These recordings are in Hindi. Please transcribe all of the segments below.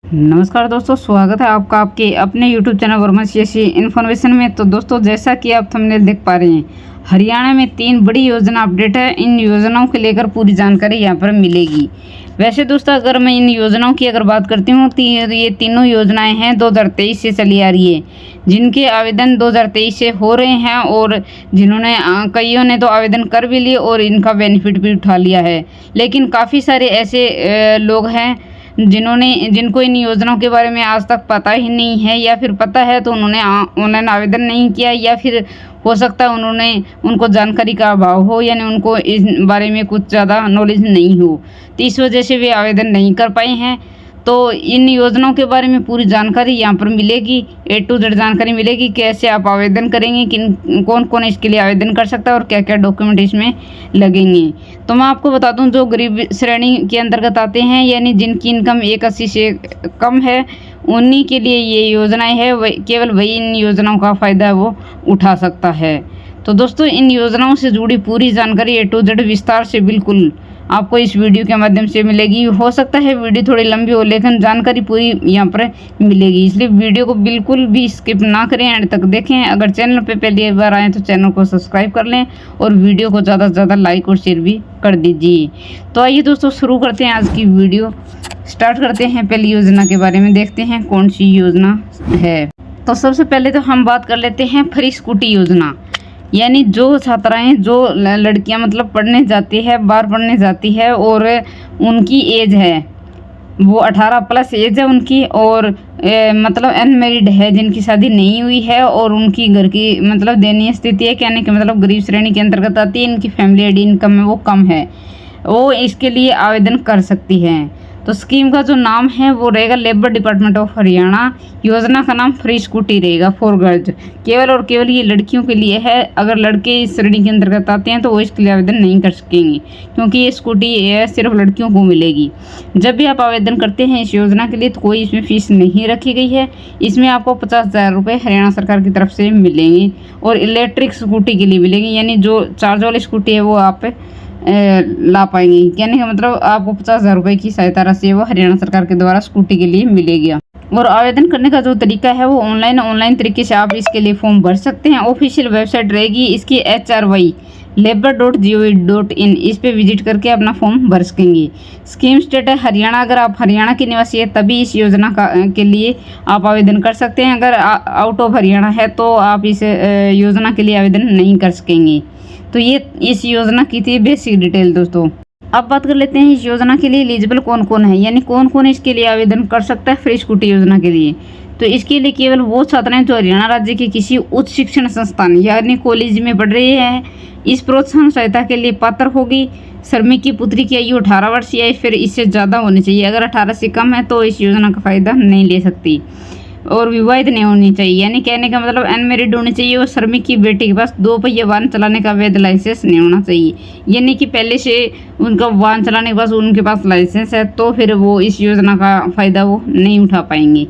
नमस्कार दोस्तों, स्वागत है आपका आपके अपने YouTube channel Verma CSC information में। तो दोस्तों, जैसा कि आप थंबनेल देख पा रहे हैं, हरियाणा में 3 बड़ी योजना अपडेट है। इन योजनाओं को लेकर पूरी जानकारी यहां पर मिलेगी। वैसे दोस्तों, अगर मैं इन योजनाओं की बात करती हूँ तो ये तीनों योजनाएं हैं 2023 से चली आ रही है, जिनके आवेदन 2023 से हो रहे हैं और जिन्होंने कईयों ने तो आवेदन कर भी लिए और इनका बेनिफिट भी उठा लिया है। लेकिन काफ़ी सारे ऐसे लोग हैं जिनको इन योजनाओं के बारे में आज तक पता ही नहीं है, या फिर पता है तो उन्होंने ऑनलाइन आवेदन नहीं किया, या फिर हो सकता है उनको जानकारी का अभाव हो, यानी उनको इस बारे में कुछ ज़्यादा नॉलेज नहीं हो, तो इस वजह से वे आवेदन नहीं कर पाए हैं। तो इन योजनाओं के बारे में पूरी जानकारी यहाँ पर मिलेगी, A to Z जानकारी मिलेगी। कैसे आप आवेदन करेंगे, कौन कौन इसके लिए आवेदन कर सकता है और क्या क्या डॉक्यूमेंट इसमें लगेंगे। तो मैं आपको बता दूं, जो गरीब श्रेणी के अंतर्गत आते हैं, यानी जिनकी इनकम 81 से कम है, उन्हीं के लिए ये योजनाएं है। केवल वही इन योजनाओं का फ़ायदा वो उठा सकता है। तो दोस्तों, इन योजनाओं से जुड़ी पूरी जानकारी A to Z विस्तार से बिल्कुल आपको इस वीडियो के माध्यम से मिलेगी। हो सकता है वीडियो थोड़ी लंबी हो, लेकिन जानकारी पूरी यहाँ पर मिलेगी, इसलिए वीडियो को बिल्कुल भी स्किप ना करें, एंड तक देखें। अगर चैनल पे पहली बार आए तो चैनल को सब्सक्राइब कर लें और वीडियो को ज़्यादा से ज़्यादा लाइक और शेयर भी कर दीजिए। तो आइए दोस्तों, शुरू करते हैं आज की वीडियो। स्टार्ट करते हैं पहली योजना के बारे में, देखते हैं कौन सी योजना है। तो सबसे पहले तो हम बात कर लेते हैं फ्री स्कूटी योजना। यानी जो छात्राएं, जो लड़कियां मतलब पढ़ने जाती है, बाहर पढ़ने जाती है और उनकी एज है वो 18 प्लस एज है उनकी, और मतलब अनमेरिड है, जिनकी शादी नहीं हुई है और उनकी घर की मतलब दयनीय स्थिति है, कहने के मतलब गरीब श्रेणी के अंतर्गत आती है, इनकी फैमिली इनकम है वो कम है, वो इसके लिए आवेदन कर सकती हैं। तो स्कीम का जो नाम है वो रहेगा लेबर डिपार्टमेंट ऑफ हरियाणा। योजना का नाम फ्री स्कूटी रहेगा फॉर गर्ल्स। केवल और केवल ये लड़कियों के लिए है। अगर लड़के इस श्रेणी के अंतर्गत आते हैं तो वो इसके लिए आवेदन नहीं कर सकेंगे, क्योंकि ये स्कूटी सिर्फ लड़कियों को मिलेगी। जब भी आप आवेदन करते हैं इस योजना के लिए तो कोई इसमें फीस नहीं रखी गई है। इसमें आपको 50,000 रुपये हरियाणा सरकार की तरफ से मिलेंगे और इलेक्ट्रिक स्कूटी के लिए मिलेंगे, यानी जो चार्ज वाली स्कूटी है वो आप ला पाएंगे। कहने का मतलब आपको 50,000 रुपये की सहायता राशि वो हरियाणा सरकार के द्वारा स्कूटी के लिए मिलेगी। और आवेदन करने का जो तरीका है वो ऑनलाइन तरीके से आप इसके लिए फॉर्म भर सकते हैं। ऑफिशियल वेबसाइट रहेगी इसकी HRY-labor.gov.in, इस पे विजिट करके अपना फॉर्म भर सकेंगे। स्कीम स्टेट है हरियाणा। अगर आप हरियाणा के निवासी है तभी इस योजना के लिए आप आवेदन कर सकते हैं। अगर आउट ऑफ हरियाणा है तो आप इस योजना के लिए आवेदन नहीं कर सकेंगे। तो ये इस योजना की थी बेसिक डिटेल दोस्तों। अब बात कर लेते हैं इस योजना के लिए एलिजिबल कौन कौन है, यानी कौन कौन इसके लिए आवेदन कर सकता है फ्री स्कूटी योजना के लिए। तो इसके लिए केवल वो छात्राएं जो हरियाणा राज्य के किसी उच्च शिक्षण संस्थान यानी कॉलेज में पढ़ रही है इस प्रोत्साहन सहायता के लिए पात्र होगी। श्रमिक की पुत्री की आयु 18 वर्ष या फिर इससे ज़्यादा होनी चाहिए। अगर 18 से कम है तो इस योजना का फ़ायदा नहीं ले सकती। और विवाहित नहीं होनी चाहिए, यानी कहने का मतलब अनमेरिड होनी चाहिए। और श्रमिक की बेटी के पास 2 पहिया वाहन चलाने का वैध लाइसेंस नहीं होना चाहिए, यानी कि पहले से उनका वाहन चलाने के पास उनके पास लाइसेंस है, तो फिर वो इस योजना का फ़ायदा वो नहीं उठा पाएंगे।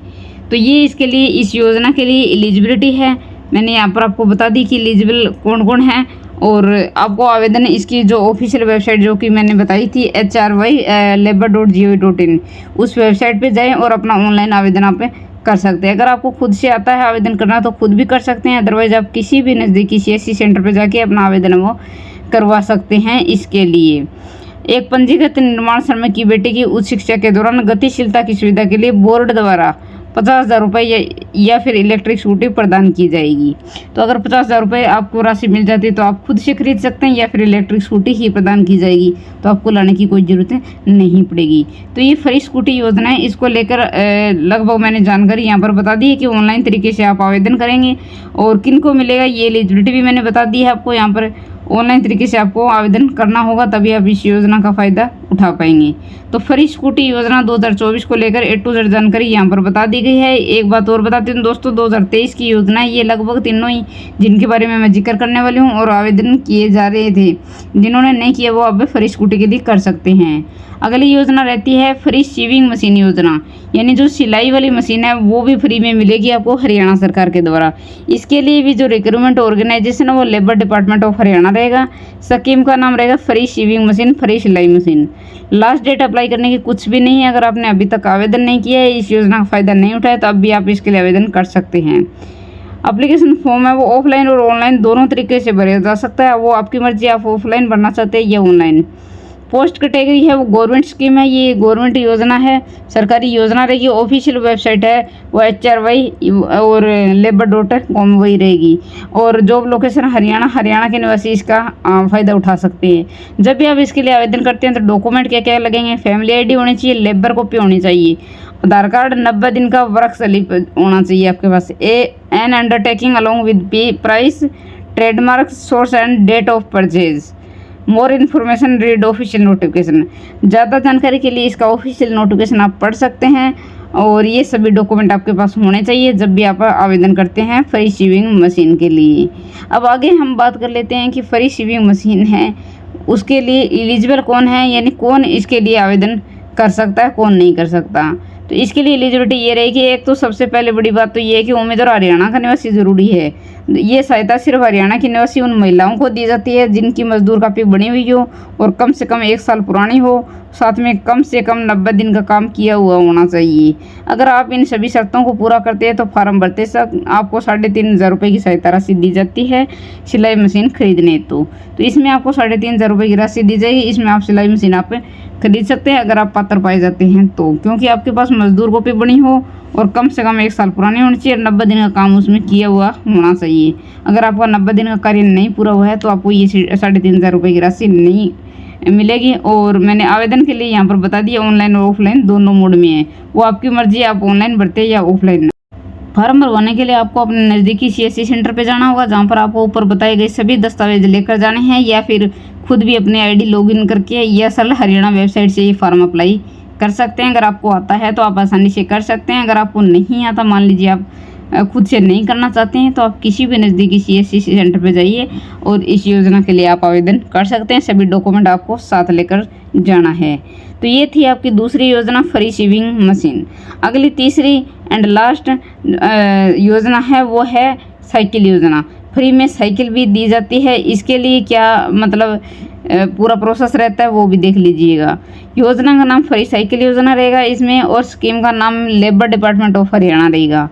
तो ये इसके लिए इस योजना के लिए एलिजिबिलिटी है। मैंने यहाँ पर आपको बता दी कि एलिजिबल कौन कौन है। और आपको आवेदन इसकी जो ऑफिशियल वेबसाइट जो कि मैंने बताई थी HRY-labor.gov.in, उस वेबसाइट पे जाएं और अपना ऑनलाइन आवेदन आप कर सकते हैं। अगर आपको खुद से आता है आवेदन करना तो खुद भी कर सकते हैं, अदरवाइज आप किसी भी नज़दीकी CSC सेंटर पर जाके अपना आवेदन वो करवा सकते हैं। इसके लिए एक पंजीकृत निर्माण श्रमिक की बेटी की उच्च शिक्षा के दौरान गतिशीलता की सुविधा के लिए बोर्ड द्वारा 50,000 रुपये या फिर इलेक्ट्रिक स्कूटी प्रदान की जाएगी। तो अगर 50,000 रुपये आपको राशि मिल जाती है तो आप खुद से खरीद सकते हैं, या फिर इलेक्ट्रिक स्कूटी ही प्रदान की जाएगी, तो आपको लाने की कोई ज़रूरत नहीं पड़ेगी। तो ये फ्री स्कूटी योजना है, इसको लेकर लगभग मैंने जानकारी यहाँ पर बता दी है कि ऑनलाइन तरीके से आप आवेदन करेंगे और किन को मिलेगा ये एलिजिबिलिटी भी मैंने बता दी है आपको। यहाँ पर ऑनलाइन तरीके से आपको आवेदन करना होगा, तभी आप इस योजना का फ़ायदा उठा पाएंगे। तो फ्री स्कूटी योजना 2024 को लेकर A to Z जानकारी यहाँ पर बता दी गई है। एक बात और बताती हूँ दोस्तों, 2023 की योजना है ये, लगभग तीनों ही जिनके बारे में मैं जिक्र करने वाली हूँ और आवेदन किए जा रहे थे। जिन्होंने नहीं किया वो अब फ्री स्कूटी के लिए कर सकते हैं। अगली योजना रहती है फ्री सीविंग मशीन योजना, यानी जो सिलाई वाली मशीन है वो भी फ्री में मिलेगी आपको हरियाणा सरकार के द्वारा। इसके लिए भी जो रिक्रूटमेंट ऑर्गेनाइजेशन है वो लेबर डिपार्टमेंट ऑफ हरियाणा रहेगा। स्कीम का नाम रहेगा फ्री सीविंग मशीन, फ्री सिलाई मशीन। लास्ट डेट अप्लाई करने की कुछ भी नहीं है। अगर आपने अभी तक आवेदन नहीं किया है, इस योजना का फ़ायदा नहीं उठाया, तो अब भी आप इसके लिए आवेदन कर सकते हैं। एप्लीकेशन फॉर्म है वो ऑफलाइन और ऑनलाइन दोनों तरीके से भरा जा सकता है। वो आपकी मर्जी, आप ऑफलाइन भरना चाहते हैं या ऑनलाइन। पोस्ट कैटेगरी है वो गवर्नमेंट स्कीम है, ये गवर्नमेंट योजना है, सरकारी योजना रहेगी। ऑफिशियल वेबसाइट है वो HRY और labour.com वही रहेगी। और जॉब लोकेशन हरियाणा के निवासी इसका फ़ायदा उठा सकते हैं। जब भी आप इसके लिए आवेदन करते हैं तो डॉक्यूमेंट क्या क्या लगेंगे? फैमिली ID होनी चाहिए, लेबर कॉपी होनी चाहिए, आधार कार्ड, 90 दिन का वर्क स्लिप होना चाहिए आपके पास, an undertaking along with price, trademark, source and date of purchase. More information read official notification. ज़्यादा जानकारी के लिए इसका ऑफिशियल नोटिफिकेशन आप पढ़ सकते हैं। और ये सभी डॉक्यूमेंट आपके पास होने चाहिए जब भी आप आवेदन करते हैं फ्री सीविंग मशीन के लिए। अब आगे हम बात कर लेते हैं कि फ्री सीविंग मशीन है उसके लिए एलिजिबल कौन है, यानी कौन इसके लिए आवेदन कर सकता है, कौन नहीं कर सकता। तो इसके लिए एलिजिबिलिटी ये रहेगी, एक तो सबसे पहले बड़ी बात तो ये है कि उम्मीदवार हरियाणा का निवासी ज़रूरी है। ये सहायता सिर्फ हरियाणा की निवासी उन महिलाओं को दी जाती है जिनकी मजदूर काफ़ी बनी हुई हो और कम से कम 1 साल पुरानी हो, साथ में कम से कम 90 दिन का काम किया हुआ होना चाहिए। अगर आप इन सभी शर्तों को पूरा करते हैं तो फॉर्म भरते समय आपको 3,500 रुपये की सहायता राशि दी जाती है सिलाई मशीन खरीदने। तो इसमें आपको 3,500 रुपये की राशि दी जाएगी। इसमें आप सिलाई मशीन आप खरीद सकते हैं अगर आप पात्र पाए जाते हैं तो, क्योंकि आपके पास मजदूर कॉपी बनी हो और कम से कम 1 साल पुरानी होनी चाहिए, 90 दिन का काम उसमें किया हुआ होना चाहिए। अगर आपका 90 दिन का कार्य नहीं पूरा हुआ है तो आपको ये 3,500 रुपये की राशि नहीं मिलेगी। और मैंने आवेदन के लिए यहाँ पर बता दिया ऑनलाइन और ऑफलाइन दोनों मोड में है, वो आपकी मर्जी, आप ऑनलाइन भरते हैं या ऑफलाइन। फॉर्म भरवाने के लिए आपको अपने नज़दीकी CSC सेंटर पे जाना होगा, जहाँ पर आपको ऊपर बताए गए सभी दस्तावेज लेकर जाने हैं, या फिर खुद भी अपने ID लॉगिन करके या सल हरियाणा वेबसाइट से ये फॉर्म अप्लाई कर सकते हैं। अगर आपको आता है तो आप आसानी से कर सकते हैं। अगर आपको नहीं आता, मान लीजिए आप खुद से नहीं करना चाहते हैं, तो आप किसी भी नज़दीकी CSC सेंटर पे जाइए और इस योजना के लिए आप आवेदन कर सकते हैं। सभी डॉक्यूमेंट आपको साथ लेकर जाना है। तो ये थी आपकी दूसरी योजना फ्री सीविंग मशीन। अगली तीसरी एंड लास्ट योजना है वो है साइकिल योजना। फ्री में साइकिल भी दी जाती है। इसके लिए क्या मतलब पूरा प्रोसेस रहता है वो भी देख लीजिएगा। योजना का नाम फ्री साइकिल योजना रहेगा इसमें, और स्कीम का नाम लेबर डिपार्टमेंट ऑफ हरियाणा रहेगा।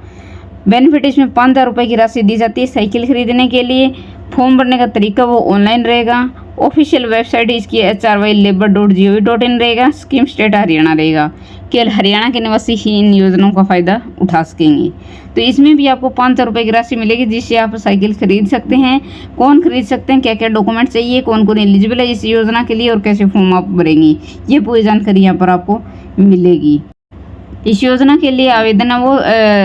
बेनिफिट इसमें 5,000 रुपये की राशि दी जाती है साइकिल खरीदने के लिए। फॉर्म भरने का तरीका वो ऑनलाइन रहेगा। ऑफिशियल वेबसाइट इसकी HRY labour.gov.in रहेगा। स्कीम स्टेट हरियाणा रहेगा। केवल हरियाणा के निवासी ही इन योजनाओं का फ़ायदा उठा सकेंगे। तो इसमें भी आपको 5,000 रुपये की राशि मिलेगी जिससे आप साइकिल खरीद सकते हैं। कौन खरीद सकते हैं, क्या क्या डॉक्यूमेंट चाहिए, कौन कौन एलिजिबल है इस योजना के लिए और कैसे फॉर्म आप भरेंगे, ये पूरी जानकारी यहाँ पर आपको मिलेगी। इस योजना के लिए आवेदन है वो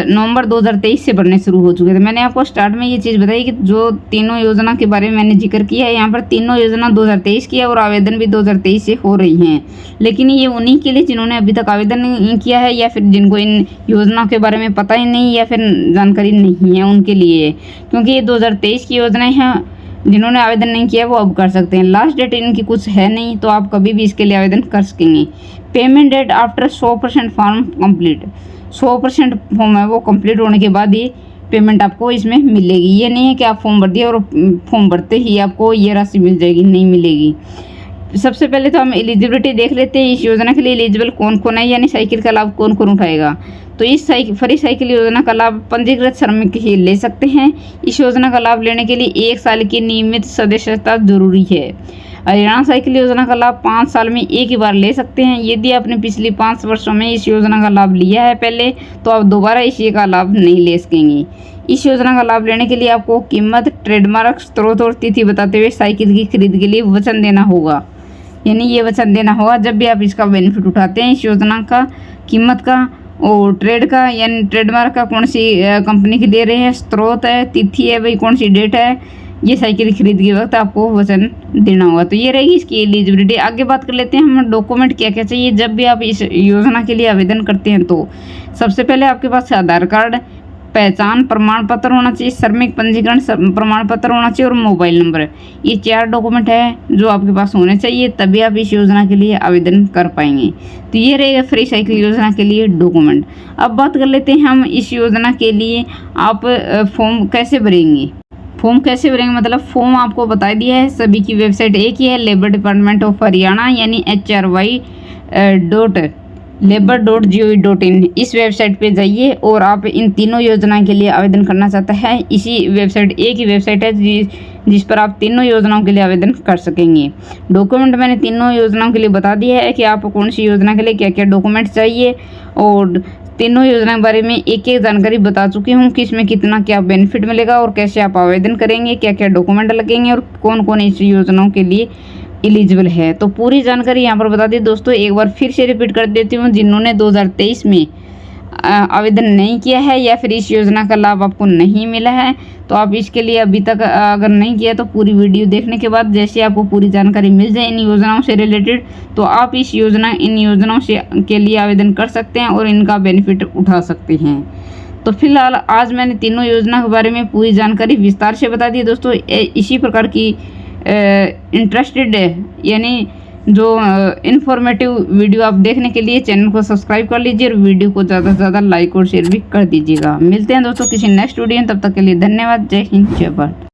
नवंबर 2023 से भरने शुरू हो चुके थे। मैंने आपको स्टार्ट में ये चीज़ बताई कि जो तीनों योजना के बारे में मैंने जिक्र किया है, यहाँ पर तीनों योजना 2023 की है और आवेदन भी 2023 से हो रही हैं। लेकिन ये उन्हीं के लिए जिन्होंने अभी तक आवेदन नहीं किया है या फिर जिनको इन योजना के बारे में पता ही नहीं या फिर जानकारी नहीं है उनके लिए, क्योंकि ये 2023 की योजनाएँ हैं। जिन्होंने आवेदन नहीं किया वो अब कर सकते हैं। लास्ट डेट इनकी कुछ है नहीं, तो आप कभी भी इसके लिए आवेदन कर सकेंगे। Payment date after 100% form complete. 100% form है वो कंप्लीट होने के बाद ही पेमेंट आपको इसमें मिलेगी। ये नहीं है कि आप फॉर्म भर दिए और फॉर्म भरते ही आपको ये राशि मिल जाएगी, नहीं मिलेगी। सबसे पहले तो हम एलिजिबिलिटी देख लेते हैं। इस योजना के लिए एलिजिबल कौन कौन है, यानी साइकिल का लाभ कौन कौन उठाएगा। तो इस फ्री साइकिल योजना का लाभ पंजीकृत श्रमिक ही ले सकते हैं। इस योजना का लाभ लेने के लिए 1 साल की नियमित सदस्यता जरूरी है। हरियाणा साइकिल योजना का लाभ 5 साल में एक ही बार ले सकते हैं। यदि आपने पिछले 5 वर्षों में इस योजना का लाभ लिया है पहले, तो आप दोबारा इसी का लाभ नहीं ले सकेंगे। इस योजना का लाभ लेने के लिए आपको कीमत, ट्रेडमार्क, स्रोत और तिथि बताते हुए साइकिल की खरीद के लिए वचन देना होगा। यानी ये वचन देना होगा जब भी आप इसका बेनिफिट उठाते हैं, इस योजना का, कीमत का और ट्रेड का यानी ट्रेडमार्क का कौन सी कंपनी की दे रहे हैं, स्रोत है, तिथि है, भाई कौन सी डेट है, ये साइकिल खरीद के वक्त आपको वचन देना होगा। तो ये रहेगी इसकी एलिजिबिलिटी। आगे बात कर लेते हैं हम डॉक्यूमेंट क्या क्या चाहिए जब भी आप इस योजना के लिए आवेदन करते हैं। तो सबसे पहले आपके पास आधार कार्ड, पहचान प्रमाण पत्र होना चाहिए, श्रमिक पंजीकरण प्रमाण पत्र होना चाहिए और मोबाइल नंबर। ये 4 डॉक्यूमेंट है जो आपके पास होने चाहिए, तभी आप इस योजना के लिए आवेदन कर पाएंगे। तो ये रहेगा फ्री साइकिल योजना के लिए डॉक्यूमेंट। अब बात कर लेते हैं हम इस योजना के लिए आप फॉर्म कैसे भरेंगे। फॉर्म कैसे भरेंगे मतलब फॉर्म आपको बता दिया है, सभी की वेबसाइट एक ही है, लेबर डिपार्टमेंट ऑफ हरियाणा यानी HRY.labor.gov.in। इस वेबसाइट पे जाइए और आप इन तीनों योजनाओं के लिए आवेदन करना चाहते हैं, इसी वेबसाइट एक ही वेबसाइट है जिस पर आप तीनों योजनाओं के लिए आवेदन कर सकेंगे। डॉक्यूमेंट मैंने तीनों योजनाओं के लिए बता दिया है कि आपको कौन सी योजना के लिए क्या क्या डॉक्यूमेंट चाहिए, और तीनों योजना के बारे में एक एक जानकारी बता चुकी हूँ कि इसमें कितना क्या बेनिफिट मिलेगा और कैसे आप आवेदन करेंगे, क्या क्या डॉक्यूमेंट लगेंगे और कौन कौन इस योजनाओं के लिए एलिजिबल है। तो पूरी जानकारी यहाँ पर बता दी दोस्तों। एक बार फिर से रिपीट कर देती हूँ, जिन्होंने 2023 में आवेदन नहीं किया है या फिर इस योजना का लाभ आपको नहीं मिला है, तो आप इसके लिए अभी तक अगर नहीं किया तो पूरी वीडियो देखने के बाद जैसे आपको पूरी जानकारी मिल जाए इन योजनाओं से रिलेटेड, तो आप इन योजनाओं से के लिए आवेदन कर सकते हैं और इनका बेनिफिट उठा सकते हैं। तो फिलहाल आज मैंने तीनों योजना के बारे में पूरी जानकारी विस्तार से बता दी दोस्तों। इसी प्रकार की इंटरेस्टेड यानी जो इन्फॉर्मेटिव वीडियो आप देखने के लिए चैनल को सब्सक्राइब कर लीजिए और वीडियो को ज़्यादा से ज़्यादा लाइक और शेयर भी कर दीजिएगा। मिलते हैं दोस्तों किसी नेक्स्ट वीडियो में, तब तक के लिए धन्यवाद। जय हिंद, जय भारत।